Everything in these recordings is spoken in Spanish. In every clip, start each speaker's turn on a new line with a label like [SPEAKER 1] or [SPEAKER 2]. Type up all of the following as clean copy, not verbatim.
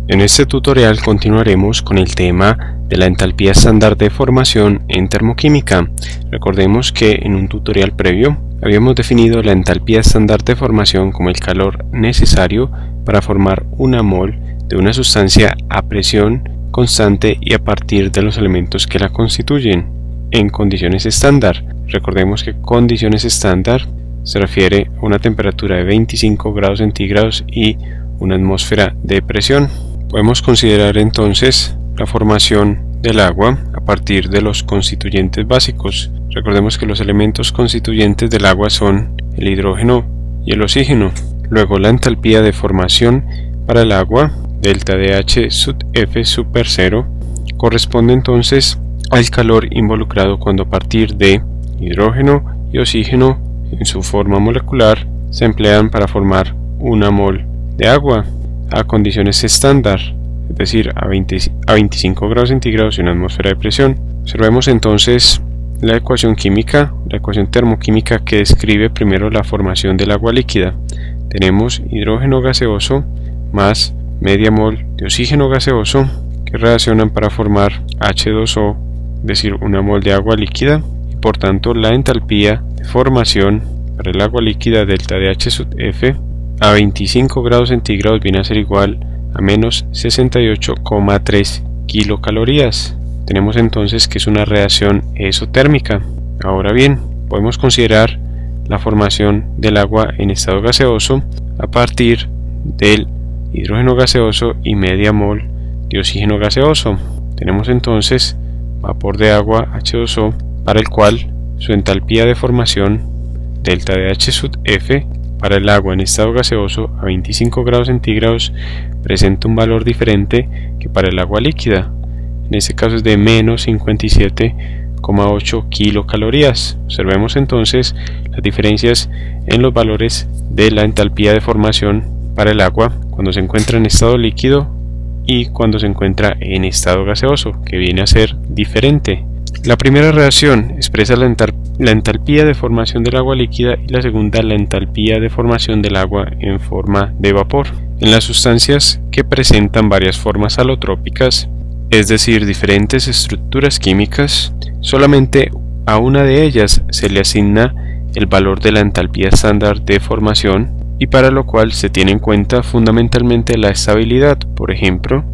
[SPEAKER 1] En este tutorial continuaremos con el tema de la entalpía estándar de formación en termoquímica. Recordemos que en un tutorial previo habíamos definido la entalpía estándar de formación como el calor necesario para formar una mol de una sustancia a presión constante y a partir de los elementos que la constituyen en condiciones estándar. Recordemos que condiciones estándar se refiere a una temperatura de 25 grados centígrados y una atmósfera de presión. Podemos considerar entonces la formación del agua a partir de los constituyentes básicos. Recordemos que los elementos constituyentes del agua son el hidrógeno y el oxígeno. Luego la entalpía de formación para el agua, delta de H sub F super 0, corresponde entonces al calor involucrado cuando a partir de hidrógeno y oxígeno en su forma molecular se emplean para formar una mol de agua a condiciones estándar, es decir, a 25 grados centígrados y una atmósfera de presión. Observemos entonces la ecuación química, la ecuación termoquímica que describe primero la formación del agua líquida. Tenemos hidrógeno gaseoso más media mol de oxígeno gaseoso que reaccionan para formar H2O, es decir, una mol de agua líquida, y por tanto la entalpía de formación para el agua líquida delta de H sub F a 25 grados centígrados viene a ser igual a menos 68,3 kilocalorías. Tenemos entonces que es una reacción exotérmica. Ahora bien, podemos considerar la formación del agua en estado gaseoso a partir del hidrógeno gaseoso y media mol de oxígeno gaseoso. Tenemos entonces vapor de agua H2O para el cual su entalpía de formación delta de H sub F para el agua en estado gaseoso a 25 grados centígrados presenta un valor diferente que para el agua líquida. En este caso es de menos 57,8 kilocalorías. Observemos entonces las diferencias en los valores de la entalpía de formación para el agua cuando se encuentra en estado líquido y cuando se encuentra en estado gaseoso, que viene a ser diferente. La primera reacción expresa la entalpía de formación del agua líquida y la segunda la entalpía de formación del agua en forma de vapor. En las sustancias que presentan varias formas alotrópicas, es decir, diferentes estructuras químicas, solamente a una de ellas se le asigna el valor de la entalpía estándar de formación y para lo cual se tiene en cuenta fundamentalmente la estabilidad. Por ejemplo,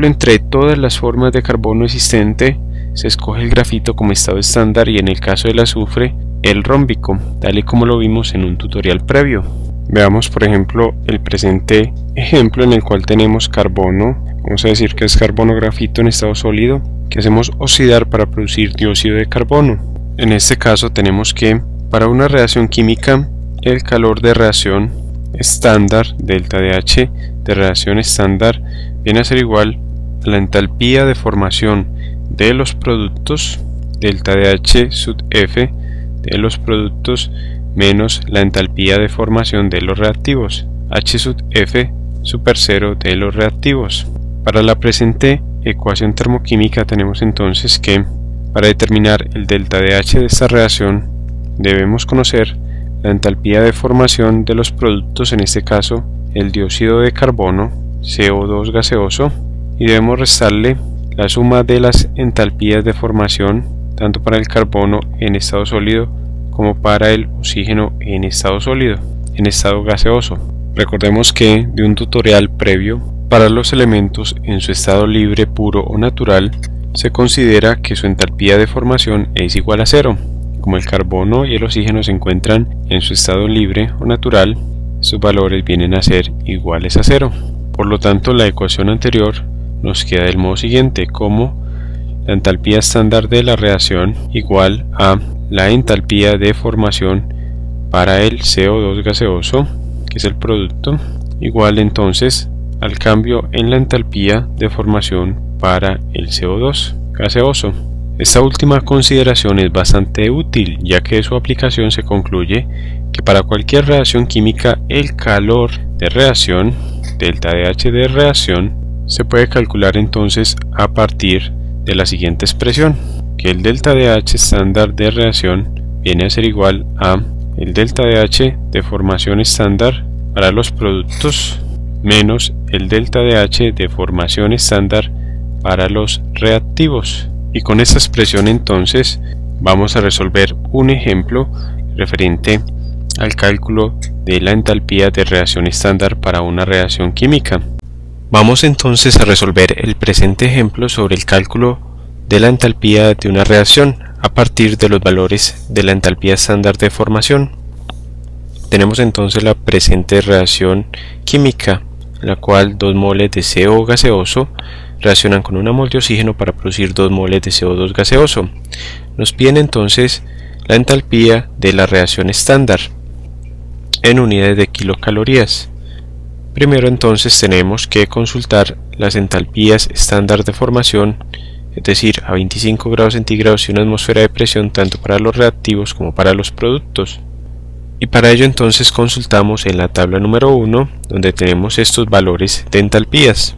[SPEAKER 1] entre todas las formas de carbono existente se escoge el grafito como estado estándar y en el caso del azufre el rómbico, tal y como lo vimos en un tutorial previo. Veamos por ejemplo el presente ejemplo en el cual tenemos carbono, vamos a decir que es carbono grafito en estado sólido, que hacemos oxidar para producir dióxido de carbono. En este caso tenemos que para una reacción química el calor de reacción estándar, delta de H de reacción estándar, viene a ser igual a la entalpía de formación de los productos, delta de H sub F de los productos menos la entalpía de formación de los reactivos, H sub F super 0 de los reactivos. Para la presente ecuación termoquímica tenemos entonces que para determinar el delta de H de esta reacción debemos conocer la entalpía de formación de los productos, en este caso el dióxido de carbono, CO2 gaseoso, y debemos restarle la suma de las entalpías de formación tanto para el carbono en estado sólido como para el oxígeno en estado sólido, en estado gaseoso. Recordemos que de un tutorial previo, para los elementos en su estado libre, puro o natural, se considera que su entalpía de formación es igual a 0. Como el carbono y el oxígeno se encuentran en su estado libre o natural, sus valores vienen a ser iguales a 0. Por lo tanto, la ecuación anterior nos queda del modo siguiente, como la entalpía estándar de la reacción igual a la entalpía de formación para el CO2 gaseoso, que es el producto, igual entonces al cambio en la entalpía de formación para el CO2 gaseoso. Esta última consideración es bastante útil, ya que de su aplicación se concluye que para cualquier reacción química el calor de reacción, delta de H de reacción, se puede calcular entonces a partir de la siguiente expresión, que el delta de H estándar de reacción viene a ser igual a el delta de H de formación estándar para los productos menos el delta de H de formación estándar para los reactivos. Y con esta expresión entonces vamos a resolver un ejemplo referente al cálculo de la entalpía de reacción estándar para una reacción química. Vamos entonces a resolver el presente ejemplo sobre el cálculo de la entalpía de una reacción a partir de los valores de la entalpía estándar de formación. Tenemos entonces la presente reacción química, en la cual 2 moles de CO gaseoso reaccionan con 1 mol de oxígeno para producir 2 moles de CO2 gaseoso. Nos piden entonces la entalpía de la reacción estándar en unidades de kilocalorías. Primero entonces tenemos que consultar las entalpías estándar de formación, es decir, a 25 grados centígrados y una atmósfera de presión tanto para los reactivos como para los productos. Y para ello entonces consultamos en la tabla número 1, donde tenemos estos valores de entalpías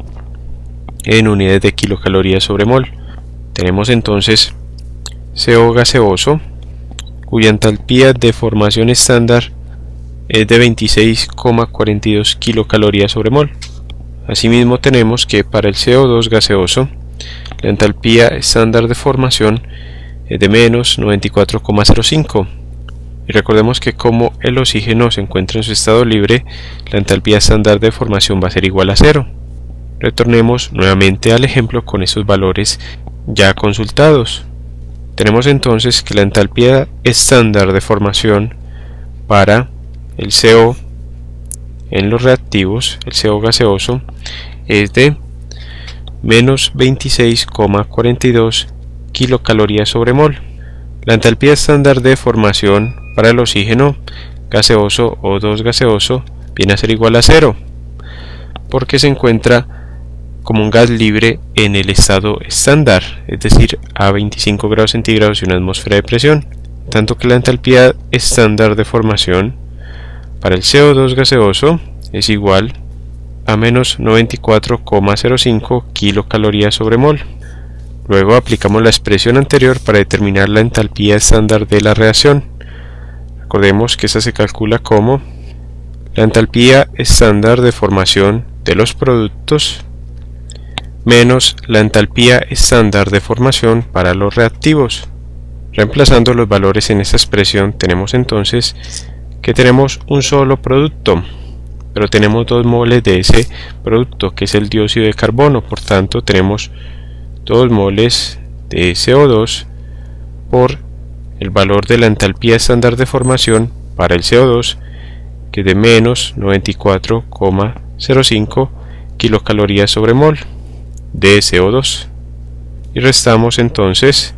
[SPEAKER 1] en unidades de kilocalorías sobre mol. Tenemos entonces CO gaseoso, cuya entalpía de formación estándar es de 26,42 kilocalorías sobre mol. Asimismo tenemos que para el CO2 gaseoso la entalpía estándar de formación es de menos 94,05. Y recordemos que como el oxígeno se encuentra en su estado libre, la entalpía estándar de formación va a ser igual a 0. Retornemos nuevamente al ejemplo con esos valores ya consultados. Tenemos entonces que la entalpía estándar de formación para el CO en los reactivos, el CO gaseoso, es de menos 26,42 kilocalorías sobre mol. La entalpía estándar de formación para el oxígeno gaseoso o O2 gaseoso viene a ser igual a 0, porque se encuentra como un gas libre en el estado estándar, es decir, a 25 grados centígrados y una atmósfera de presión, tanto que la entalpía estándar de formación para el CO2 gaseoso es igual a menos 94,05 kilocalorías sobre mol. Luego aplicamos la expresión anterior para determinar la entalpía estándar de la reacción. Recordemos que esta se calcula como la entalpía estándar de formación de los productos menos la entalpía estándar de formación para los reactivos. Reemplazando los valores en esta expresión tenemos entonces que tenemos un solo producto, pero tenemos 2 moles de ese producto que es el dióxido de carbono, por tanto tenemos 2 moles de CO2 por el valor de la entalpía estándar de formación para el CO2, que es de menos 94,05 kilocalorías sobre mol de CO2, y restamos entonces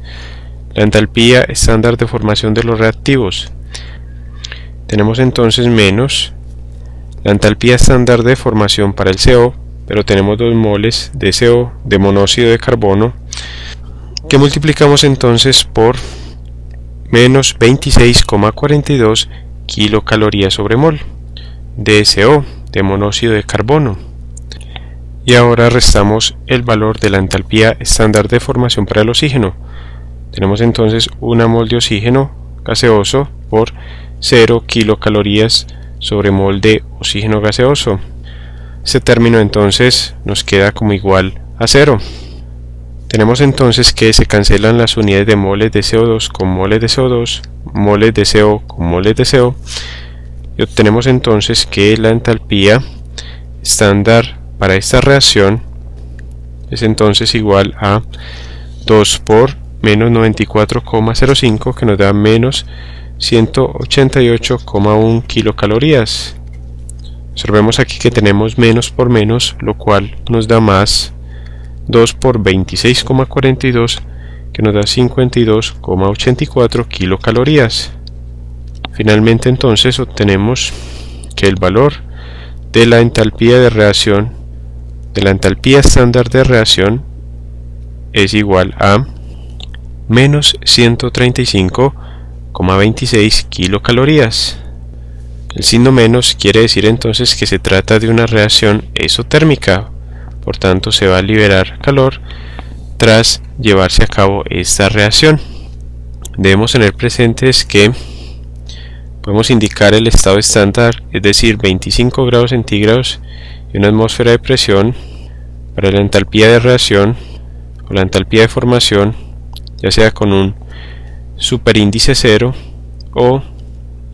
[SPEAKER 1] la entalpía estándar de formación de los reactivos. Tenemos entonces menos la entalpía estándar de formación para el CO, pero tenemos 2 moles de CO, de monóxido de carbono, que multiplicamos entonces por menos 26,42 kilocalorías sobre mol de CO, de monóxido de carbono. Y ahora restamos el valor de la entalpía estándar de formación para el oxígeno. Tenemos entonces 1 mol de oxígeno gaseoso por 0 kilocalorías sobre mol de oxígeno gaseoso. Este término entonces nos queda como igual a 0. Tenemos entonces que se cancelan las unidades de moles de CO2 con moles de CO2, moles de CO con moles de CO, y obtenemos entonces que la entalpía estándar para esta reacción es entonces igual a 2 por menos 94,05, que nos da menos 188,1 kilocalorías. Observemos aquí que tenemos menos por menos, lo cual nos da más 2 por 26,42, que nos da 52,84 kilocalorías. Finalmente entonces obtenemos que el valor de la entalpía de reacción, de la entalpía estándar de reacción, es igual a menos 135,26 kilocalorías. El signo menos quiere decir entonces que se trata de una reacción exotérmica, por tanto se va a liberar calor tras llevarse a cabo esta reacción. Debemos tener presentes que podemos indicar el estado estándar, es decir, 25 grados centígrados y de una atmósfera de presión para la entalpía de reacción o la entalpía de formación, ya sea con un superíndice 0 o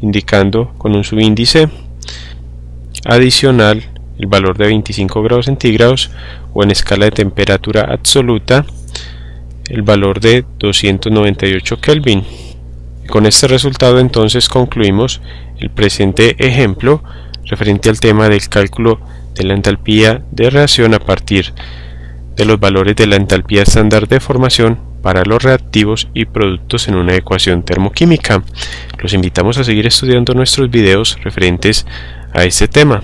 [SPEAKER 1] indicando con un subíndice adicional el valor de 25 grados centígrados, o en escala de temperatura absoluta el valor de 298 Kelvin. Con este resultado entonces concluimos el presente ejemplo referente al tema del cálculo de la entalpía de reacción a partir de los valores de la entalpía estándar de formación para los reactivos y productos en una ecuación termoquímica. Los invitamos a seguir estudiando nuestros videos referentes a este tema.